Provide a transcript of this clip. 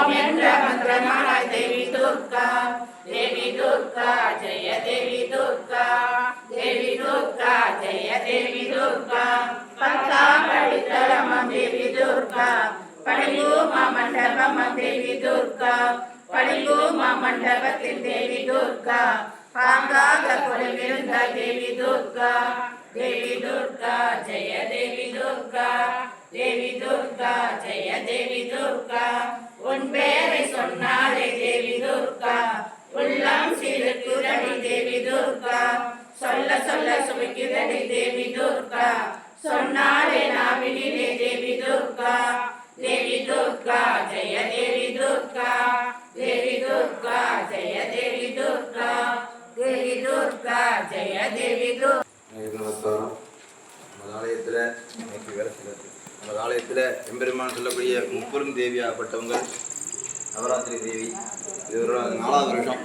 ஓம் என்ற மந்திரமாய் தேவி துர்கா தேவி துர்கா ஜெய தேவி துர்கா தேவி துர்கா ஜெய தேவி துர்கா பத்தாம் படித்தளமம் தேவி துர்கா பணிபூமா மண்டபம் தேவி துர்கா பணிபூமா மண்டபத்தில் தேவி துர்கா பாங்காக கொலைவிருந்த தேவி துர்கா தேவி துர்கா ஜெய தேவி துர்கா தேவி துர்கா ஜெய தேவி துர்கா உன் பேரை சொன்னாலே தேவி துர்கா உள்ளம் சிலுக்குதடி தேவி துர்கா சொல்ல சொல்ல சுவைக்குதடி தேவி துர்கா சொன்னாலே நாவினிலே தேவி துர்கா தேவி துர்கா ஜெய தேவி துர்கா தேவி துர்கா ஜெய தேவி துர்கா தேவி துர்கா ஜெய தேவி துர்கா. நமது ஆலயத்தில் எம்பெருமான் சொல்லக்கூடிய முப்பெரும் தேவியாகப்பட்டவங்க நவராத்திரி தேவி. இது ஒரு 4வது வருஷம்.